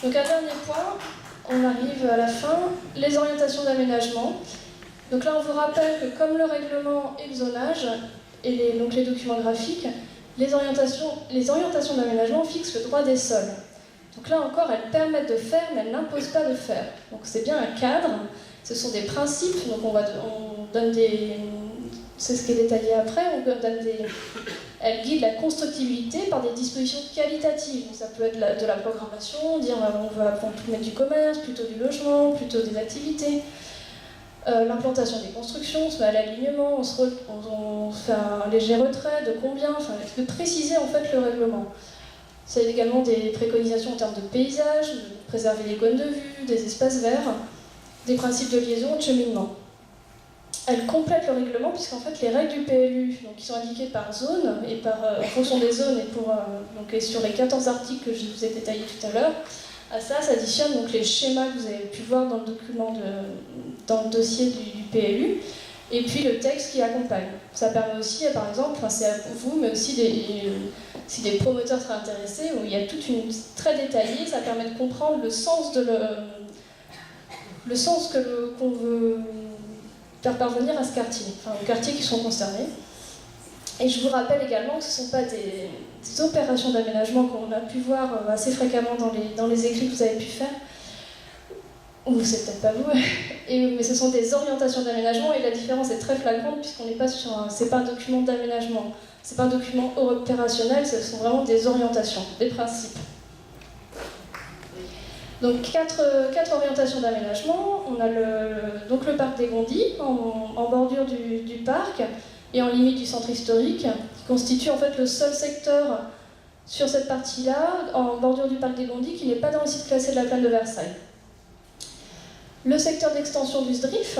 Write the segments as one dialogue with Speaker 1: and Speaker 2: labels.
Speaker 1: Donc un dernier point, on arrive à la fin, les orientations d'aménagement. Donc là on vous rappelle que comme le règlement et le zonage, et donc les documents graphiques, les orientations d'aménagement fixent le droit des sols. Donc là encore, elles permettent de faire, mais elles n'imposent pas de faire. Donc c'est bien un cadre, ce sont des principes, donc on donne des... C'est ce qui est détaillé après, elles guident la constructibilité par des dispositions qualitatives. Donc ça peut être de la programmation, dire on va tout mettre du commerce, plutôt du logement, plutôt des activités. L'implantation des constructions, on se met à l'alignement, on fait un léger retrait, de combien, enfin de préciser en fait le règlement. C'est également des préconisations en termes de paysage, de préserver les cônes de vue, des espaces verts, des principes de liaison et de cheminement. Elle complète le règlement puisqu'en fait les règles du PLU, donc, qui sont indiquées par zone et en fonction des zones et sur les 14 articles que je vous ai détaillés tout à l'heure, à ça s'additionnent donc les schémas que vous avez pu voir dans le document dans le dossier du PLU et puis le texte qui accompagne. Ça permet aussi, par exemple, c'est à vous, mais aussi si des promoteurs seraient intéressés, où il y a toute une très détaillée, ça permet de comprendre le sens qu'on veut faire parvenir à ce quartier, enfin aux quartiers qui sont concernés. Et je vous rappelle également que ce ne sont pas des opérations d'aménagement qu'on a pu voir assez fréquemment dans les écrits que vous avez pu faire, ou c'est peut-être pas vous, mais ce sont des orientations d'aménagement et la différence est très flagrante puisqu'on n'est pas c'est pas un document d'aménagement, c'est pas un document opérationnel, ce sont vraiment des orientations, des principes. Donc quatre orientations d'aménagement. On a donc le parc des Gondis en bordure du parc et en limite du centre historique, qui constitue en fait le seul secteur sur cette partie-là, en bordure du parc des Gondis, qui n'est pas dans le site classé de la plaine de Versailles. Le secteur d'extension du SDRIF,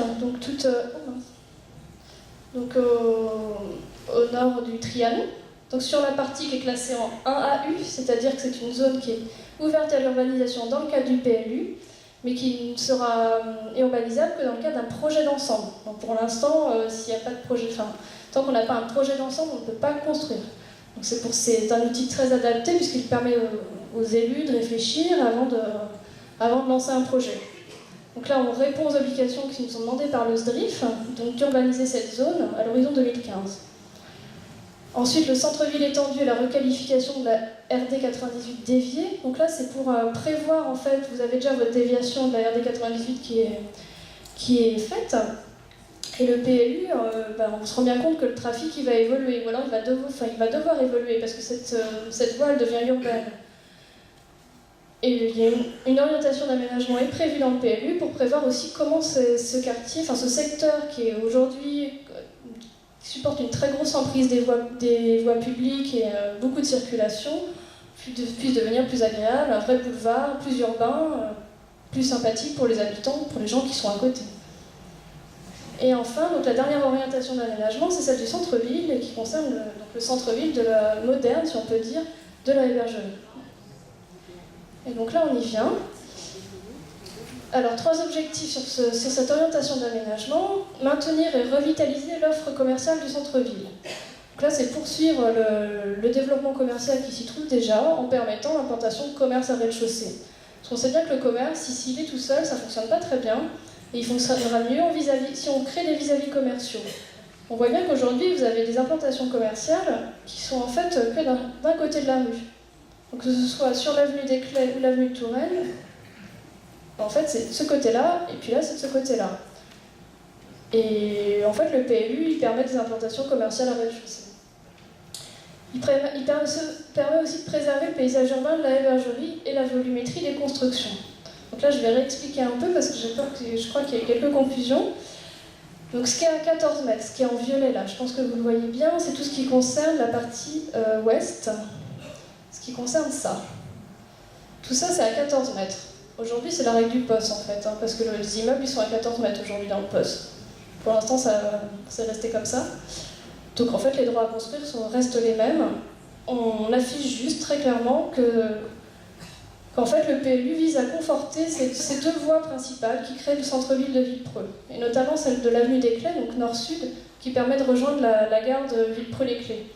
Speaker 1: donc au nord du Trianon, donc sur la partie qui est classée en 1AU, c'est-à-dire que c'est une zone qui est ouverte à l'urbanisation dans le cadre du PLU, mais qui ne sera urbanisable que dans le cadre d'un projet d'ensemble. Donc pour l'instant, s'il n'y a pas de projet, tant qu'on n'a pas un projet d'ensemble, on ne peut pas construire. Donc c'est un outil très adapté puisqu'il permet aux élus de réfléchir avant de lancer un projet. Donc là, on répond aux obligations qui nous sont demandées par le SDRIF, donc d'urbaniser cette zone à l'horizon 2015. Ensuite, le centre-ville étendu et la requalification de la RD 98 déviée. Donc là, c'est pour prévoir, en fait, vous avez déjà votre déviation de la RD 98 qui est faite. Et le PLU, on se rend bien compte que le trafic il va évoluer, ou alors il va devoir évoluer parce que cette voie elle devient urbaine. Et il y a une orientation d'aménagement est prévue dans le PLU pour prévoir aussi comment ce quartier, ce secteur qui est aujourd'hui supporte une très grosse emprise des voies publiques et beaucoup de circulation, puisse devenir plus agréable, un vrai boulevard, plus urbain, plus sympathique pour les habitants, pour les gens qui sont à côté. Et enfin, donc la dernière orientation d'aménagement, c'est celle du centre-ville, et qui concerne le centre-ville de la moderne, si on peut dire, de la hébergerie. Et donc là, on y vient. Alors, 3 objectifs sur cette orientation d'aménagement. Maintenir et revitaliser l'offre commerciale du centre-ville. Donc là, c'est poursuivre le développement commercial qui s'y trouve déjà, en permettant l'implantation de commerce à rez-de-chaussée. Parce qu'on sait bien que le commerce, s'il est tout seul, ça ne fonctionne pas très bien. Et il fonctionnera mieux si on crée des vis-à-vis commerciaux. On voit bien qu'aujourd'hui, vous avez des implantations commerciales qui sont en fait que d'un côté de la rue. Donc que ce soit sur l'avenue des Clays ou l'avenue de Touraine, en fait c'est de ce côté-là, et puis là c'est de ce côté-là. Et en fait le PLU, il permet des implantations commerciales à rez-de-chaussée. Il permet aussi de préserver le paysage urbain de la hébergerie et la volumétrie des constructions. Donc là, je vais réexpliquer un peu parce que je crois qu'il y a eu quelques confusions. Donc ce qui est à 14 mètres, ce qui est en violet là, je pense que vous le voyez bien, c'est tout ce qui concerne la partie ouest, ce qui concerne ça. Tout ça, c'est à 14 mètres. Aujourd'hui, c'est la règle du POS en fait, parce que les immeubles, ils sont à 14 mètres aujourd'hui dans le POS. Pour l'instant, c'est resté comme ça. Donc en fait, les droits à construire restent les mêmes. On affiche juste très clairement qu'en fait, le PLU vise à conforter ces 2 voies principales qui créent le centre-ville de Villepreux, et notamment celle de l'avenue des Clays, donc nord-sud, qui permet de rejoindre la gare de Villepreux-les-Clays.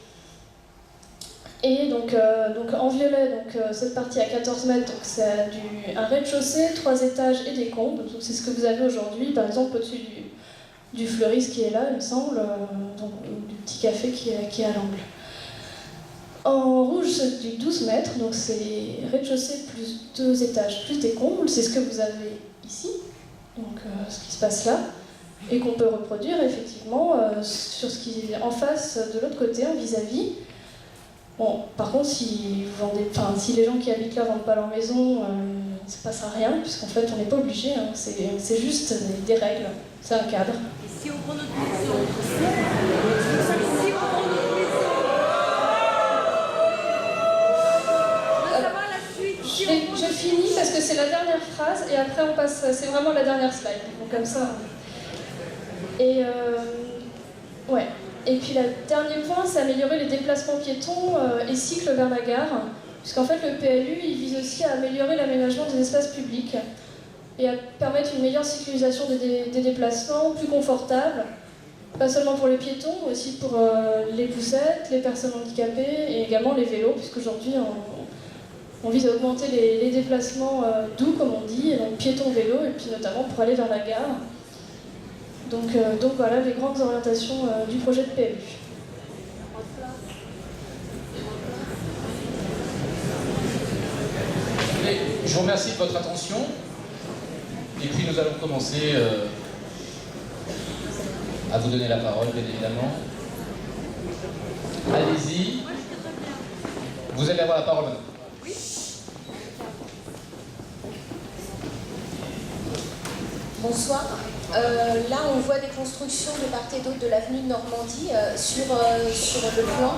Speaker 1: Et donc en violet, cette partie à 14 mètres, donc c'est un rez-de-chaussée, 3 étages et des combles. Donc c'est ce que vous avez aujourd'hui, par exemple au-dessus du fleuriste qui est là, il me semble, donc du petit café qui est à l'angle. En rouge, c'est du 12 mètres, donc c'est rez-de-chaussée plus 2 étages plus des combles, c'est ce que vous avez ici, donc ce qui se passe là, et qu'on peut reproduire effectivement sur ce qui est en face de l'autre côté, en vis-à-vis. Bon, par contre, si les gens qui habitent là ne vendent pas leur maison, il ne se passera rien, puisqu'en fait, on n'est pas obligé, hein, c'est juste des règles, c'est un cadre.
Speaker 2: Et si on prend notre maison, si on prend notre maison, je veux savoir la suite.
Speaker 1: Je finis parce que c'est la dernière phrase, et après on passe, c'est vraiment la dernière slide, donc comme ça. Et ouais. Et puis le dernier point, c'est améliorer les déplacements piétons et cycles vers la gare, puisqu'en fait le PLU, il vise aussi à améliorer l'aménagement des espaces publics et à permettre une meilleure sécurisation des déplacements, plus confortables, pas seulement pour les piétons, mais aussi pour les poussettes, les personnes handicapées et également les vélos, puisqu'aujourd'hui on vise à augmenter les déplacements doux, comme on dit, et donc piétons-vélos, et puis notamment pour aller vers la gare. Donc voilà les grandes orientations du projet de PLU.
Speaker 3: Je vous remercie de votre attention. Et puis nous allons commencer à vous donner la parole, bien évidemment. Allez-y. Vous allez avoir la parole maintenant.
Speaker 2: Oui.
Speaker 4: Bonsoir. Là, on voit des constructions de part et d'autre de l'avenue de Normandie sur le plan.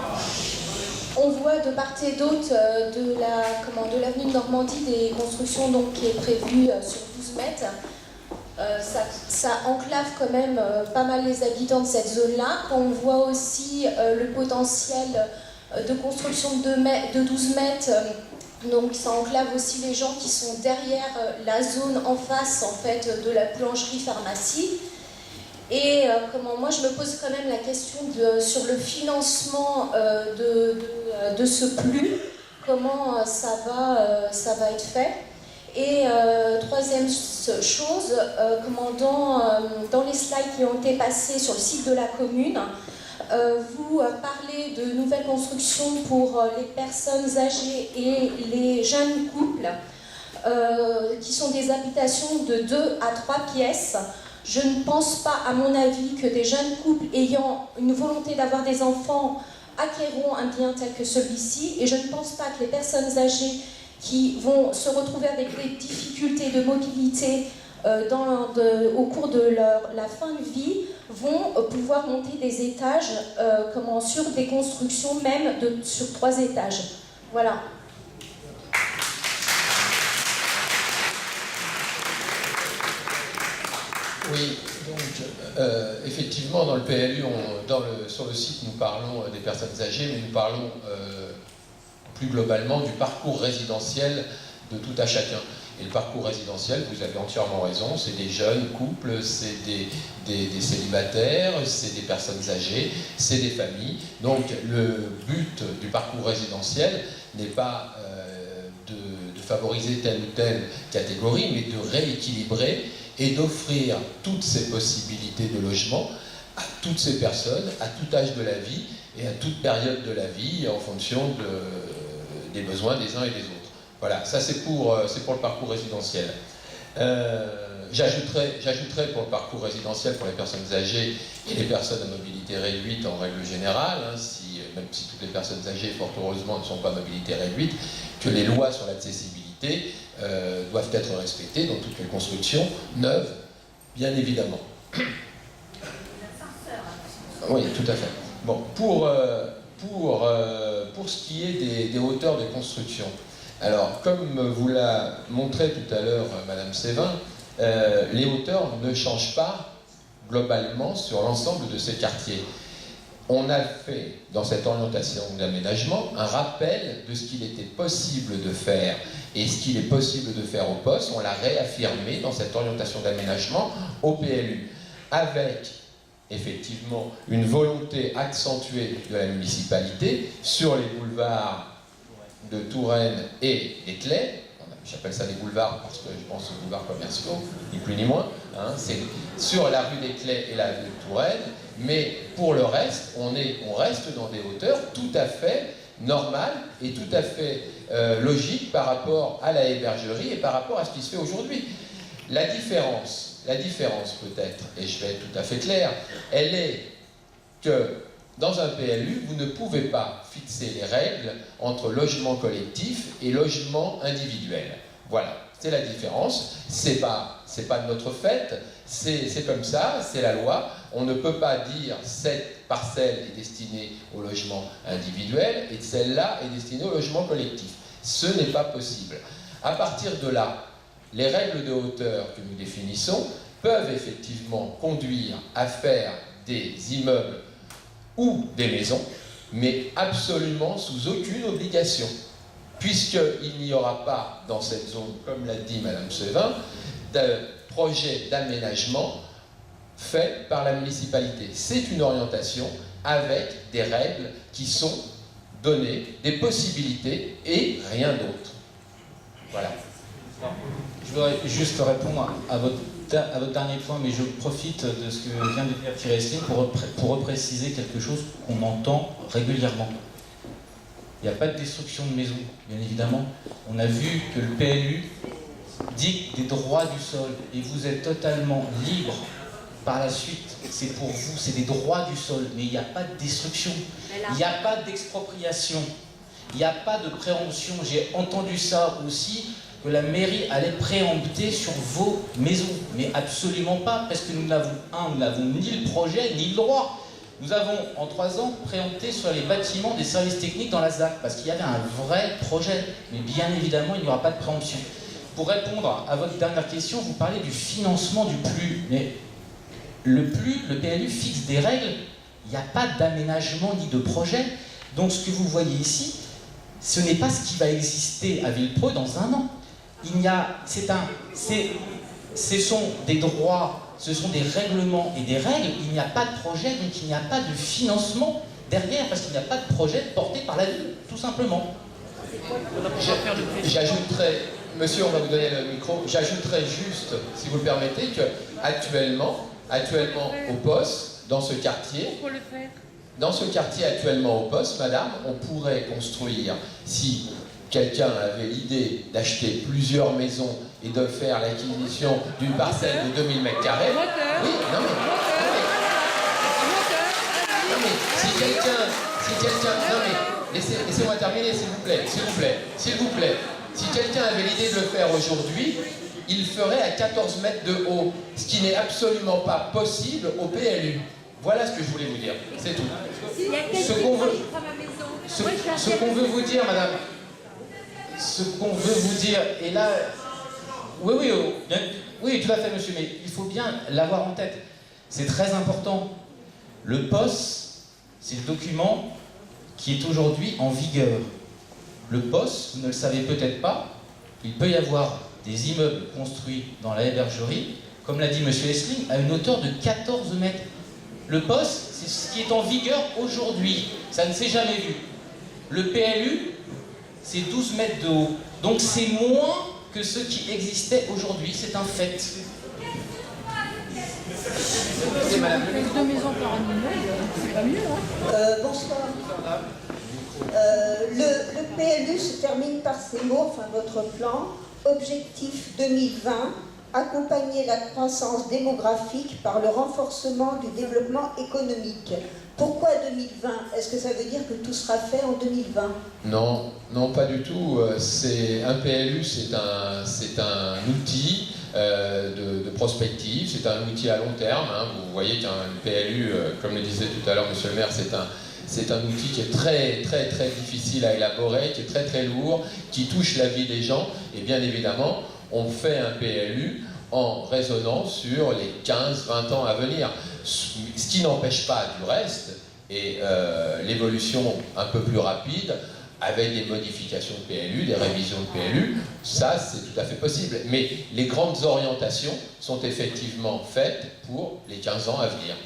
Speaker 4: On voit de part et d'autre de l'avenue de Normandie des constructions donc, qui est prévue sur 12 mètres. Ça enclave quand même pas mal les habitants de cette zone-là. On voit aussi le potentiel de construction de 12 mètres. Donc ça enclave aussi les gens qui sont derrière la zone en face en fait, de la boulangerie-pharmacie. Et moi je me pose quand même la question sur le financement de ce PLU, comment ça va être fait. Et troisième chose, dans les slides qui ont été passés sur le site de la commune, vous parlez de nouvelles constructions pour les personnes âgées et les jeunes couples, qui sont des habitations de 2 à 3 pièces. Je ne pense pas, à mon avis, que des jeunes couples ayant une volonté d'avoir des enfants acquerront un bien tel que celui-ci, et je ne pense pas que les personnes âgées qui vont se retrouver avec des difficultés de mobilité au cours de la fin de vie vont pouvoir monter des étages sur des constructions même sur 3 étages. Voilà.
Speaker 5: Oui, donc effectivement dans le PLU, sur le site nous parlons des personnes âgées, mais nous parlons plus globalement du parcours résidentiel de tout à chacun. Et le parcours résidentiel, vous avez entièrement raison, c'est des jeunes couples, c'est des célibataires, c'est des personnes âgées, c'est des familles. Donc le but du parcours résidentiel n'est pas de favoriser telle ou telle catégorie, mais de rééquilibrer et d'offrir toutes ces possibilités de logement à toutes ces personnes, à tout âge de la vie et à toute période de la vie en fonction des besoins des uns et des autres. Voilà, ça c'est pour le parcours résidentiel. J'ajouterais pour le parcours résidentiel pour les personnes âgées et les personnes à mobilité réduite en règle générale, même si toutes les personnes âgées, fort heureusement, ne sont pas à mobilité réduite, que les lois sur l'accessibilité doivent être respectées dans toutes les constructions neuves, bien évidemment. Oui, tout à fait. Bon, pour ce qui est des hauteurs de construction, alors comme vous l'a montré tout à l'heure Madame Sévin, les hauteurs ne changent pas globalement sur l'ensemble de ces quartiers. On a fait, dans cette orientation d'aménagement, un rappel de ce qu'il était possible de faire et ce qu'il est possible de faire au poste. On l'a réaffirmé dans cette orientation d'aménagement au PLU, avec effectivement une volonté accentuée de la municipalité sur les boulevards de Touraine et d'Éclay. J'appelle ça des boulevards parce que je pense aux boulevards commerciaux, ni plus ni moins. Hein, c'est sur la rue d'Éclay et la rue de Touraine, mais pour le reste, on reste dans des hauteurs tout à fait normales et tout à fait logiques par rapport à la hébergerie et par rapport à ce qui se fait aujourd'hui. La différence peut-être, et je vais être tout à fait clair, elle est que dans un PLU, vous ne pouvez pas fixer les règles entre logement collectif et logement individuel. Voilà, c'est la différence. C'est pas de notre fait, c'est comme ça, c'est la loi. On ne peut pas dire cette parcelle est destinée au logement individuel et celle-là est destinée au logement collectif. Ce n'est pas possible. À partir de là, les règles de hauteur que nous définissons peuvent effectivement conduire à faire des immeubles ou des maisons, mais absolument sous aucune obligation, puisqu'il n'y aura pas dans cette zone, comme l'a dit Madame Sevin, de projet d'aménagement fait par la municipalité. C'est une orientation avec des règles qui sont données, des possibilités et rien d'autre. Voilà.
Speaker 3: Je voudrais juste répondre à votre dernier point, mais je profite de ce que vient de dire Thierry Esling pour repréciser quelque chose qu'on entend régulièrement. Il n'y a pas de destruction de maisons, bien évidemment. On a vu que le PLU dicte des droits du sol et vous êtes totalement libre par la suite. C'est pour vous, c'est des droits du sol, mais il n'y a pas de destruction, il n'y a pas d'expropriation, il n'y a pas de préemption. J'ai entendu ça aussi, que la mairie allait préempter sur vos maisons, mais absolument pas, parce que nous n'avons ni le projet ni le droit. Nous avons, en 3 ans, préempté sur les bâtiments des services techniques dans la ZAC, parce qu'il y avait un vrai projet, mais bien évidemment, il n'y aura pas de préemption. Pour répondre à votre dernière question, vous parlez du financement du PLU, mais le PLU fixe des règles, il n'y a pas d'aménagement ni de projet, donc ce que vous voyez ici, ce n'est pas ce qui va exister à Villepreux dans 1 an. Ce sont des droits, ce sont des règlements et des règles, il n'y a pas de projet, donc il n'y a pas de financement derrière, parce qu'il n'y a pas de projet porté par la ville, tout simplement.
Speaker 5: J'ajouterais, monsieur, on va vous donner le micro, j'ajouterais juste, si vous le permettez, que actuellement au poste, dans ce quartier actuellement au poste, madame, on pourrait construire, si quelqu'un avait l'idée d'acheter plusieurs maisons et de faire l'acquisition d'une parcelle de 2000 m². Oui, non mais si quelqu'un, laissez-moi terminer, s'il vous plaît. Si quelqu'un avait l'idée de le faire aujourd'hui, il le ferait à 14 mètres de haut, ce qui n'est absolument pas possible au PLU. Voilà ce que je voulais vous dire, c'est tout. Ce qu'on veut vous dire, madame, ce qu'on veut vous dire, et là, oui, tout à fait, monsieur, mais il faut bien l'avoir en tête. C'est très important. Le POS, c'est le document qui est aujourd'hui en vigueur. Le POS, vous ne le savez peut-être pas, il peut y avoir des immeubles construits dans la hébergerie, comme l'a dit monsieur Esling, à une hauteur de 14 mètres. Le POS, c'est ce qui est en vigueur aujourd'hui. Ça ne s'est jamais vu. Le PLU, c'est 12 mètres de haut. Donc c'est moins que ce qui existait aujourd'hui. C'est un fait.
Speaker 2: C'est madame. Avec 2 maisons par un immeuble, c'est pas mieux, hein.
Speaker 6: Bonsoir. Le PLU se termine par ces mots, enfin votre plan. Objectif 2020, accompagner la croissance démographique par le renforcement du développement économique. Pourquoi 2020? Est-ce que ça veut dire que tout sera fait en 2020?
Speaker 5: Non, pas du tout. Un PLU, c'est un outil de prospective, c'est un outil à long terme. Hein. Vous voyez qu'un PLU, comme le disait tout à l'heure monsieur le maire, c'est un outil qui est très difficile à élaborer, qui est très lourd, qui touche la vie des gens. Et bien évidemment, on fait un PLU en raisonnant sur les 15-20 ans à venir. Ce qui n'empêche pas du reste, et l'évolution un peu plus rapide, avec des modifications de PLU, des révisions de PLU, ça c'est tout à fait possible. Mais les grandes orientations sont effectivement faites pour les 15 ans à venir.